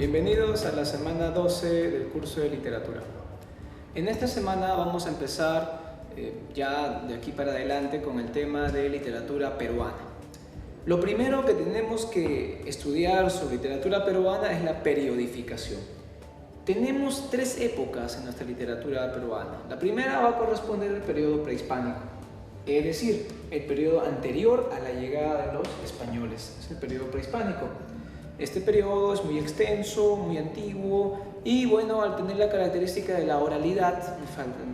Bienvenidos a la semana 12 del curso de literatura. En esta semana vamos a empezar ya de aquí para adelante con el tema de literatura peruana. Lo primero que tenemos que estudiar sobre literatura peruana es la periodificación. Tenemos tres épocas en nuestra literatura peruana. La primera va a corresponder al periodo prehispánico, es decir, el periodo anterior a la llegada de los españoles, es el periodo prehispánico. Este periodo es muy extenso, muy antiguo y bueno, al tener la característica de la oralidad,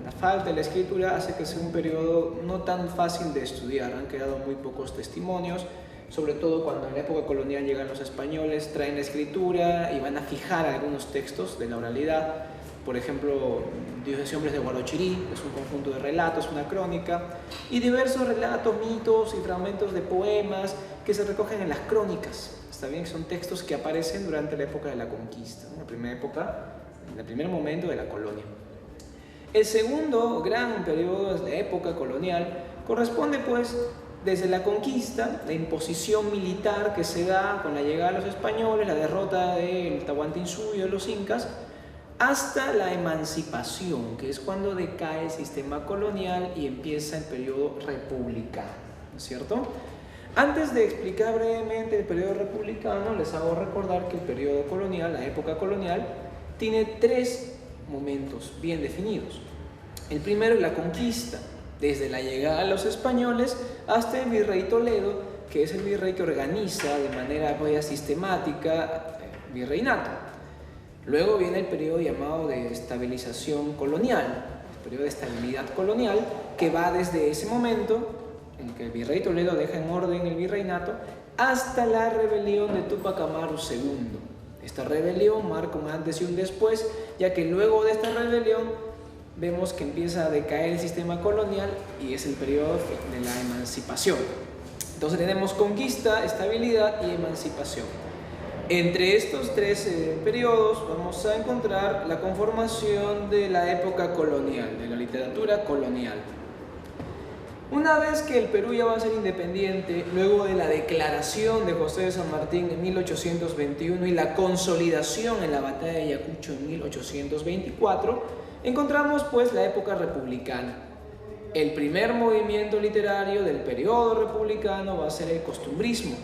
la falta de la escritura hace que sea un periodo no tan fácil de estudiar. Han quedado muy pocos testimonios, sobre todo cuando en la época colonial llegan los españoles, traen la escritura y van a fijar algunos textos de la oralidad. Por ejemplo, Dioses y Hombres de Huarochirí, que es un conjunto de relatos, una crónica, y diversos relatos, mitos y fragmentos de poemas que se recogen en las crónicas. Está bien, son textos que aparecen durante la época de la conquista, la primera época, en el primer momento de la colonia. El segundo gran periodo de la época colonial corresponde pues desde la conquista, la imposición militar que se da con la llegada de los españoles, la derrota del Tahuantinsuyo de los incas, hasta la emancipación, que es cuando decae el sistema colonial y empieza el periodo republicano, ¿no es cierto? Antes de explicar brevemente el periodo republicano, les hago recordar que el periodo colonial, la época colonial, tiene tres momentos bien definidos. El primero es la conquista, desde la llegada de los españoles hasta el virrey Toledo, que es el virrey que organiza de manera sistemática el virreinato. Luego viene el periodo llamado de estabilización colonial, el periodo de estabilidad colonial, que va desde ese momento en que el virrey Toledo deja en orden el virreinato hasta la rebelión de Túpac Amaru II. Esta rebelión marca un antes y un después, ya que luego de esta rebelión vemos que empieza a decaer el sistema colonial y es el periodo de la emancipación. Entonces tenemos conquista, estabilidad y emancipación. Entre estos tres periodos vamos a encontrar la conformación de la época colonial, de la literatura colonial. Una vez que el Perú ya va a ser independiente, luego de la declaración de José de San Martín en 1821 y la consolidación en la batalla de Ayacucho en 1824, encontramos pues la época republicana. El primer movimiento literario del periodo republicano va a ser el costumbrismo.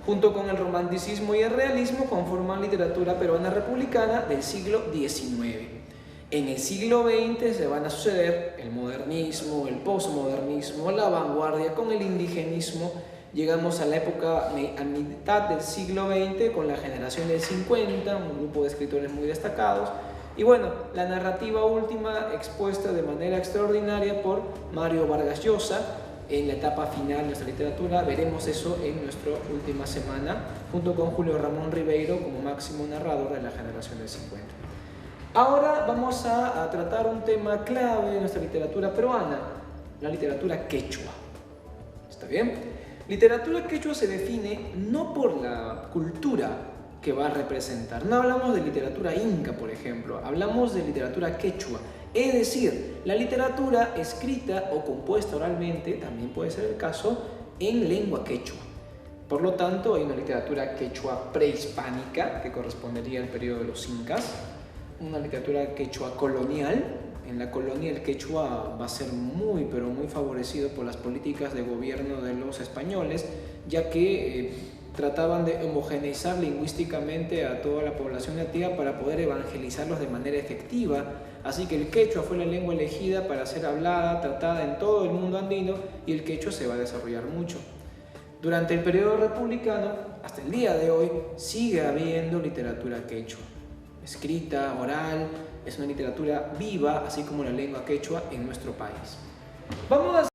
Junto con el romanticismo y el realismo conforman literatura peruana republicana del siglo XIX. En el siglo XX se van a suceder el modernismo, el posmodernismo, la vanguardia con el indigenismo. Llegamos a la época a mitad del siglo XX con la generación del 50, un grupo de escritores muy destacados. Y bueno, la narrativa última expuesta de manera extraordinaria por Mario Vargas Llosa. En la etapa final de nuestra literatura veremos eso en nuestra última semana, junto con Julio Ramón Ribeiro como máximo narrador de la generación del 50. Ahora vamos a tratar un tema clave de nuestra literatura peruana, la literatura quechua. ¿Está bien? Literatura quechua se define no por la cultura que va a representar. No hablamos de literatura inca, por ejemplo, hablamos de literatura quechua. Es decir, la literatura escrita o compuesta oralmente, también puede ser el caso, en lengua quechua. Por lo tanto, hay una literatura quechua prehispánica, que correspondería al periodo de los incas, una literatura quechua colonial. En la colonia el quechua va a ser muy, pero muy favorecido por las políticas de gobierno de los españoles, ya que trataban de homogeneizar lingüísticamente a toda la población nativa para poder evangelizarlos de manera efectiva. Así que el quechua fue la lengua elegida para ser hablada, tratada en todo el mundo andino, y el quechua se va a desarrollar mucho. Durante el periodo republicano, hasta el día de hoy, sigue habiendo literatura quechua. Escrita, oral, es una literatura viva, así como la lengua quechua en nuestro país. Vamos a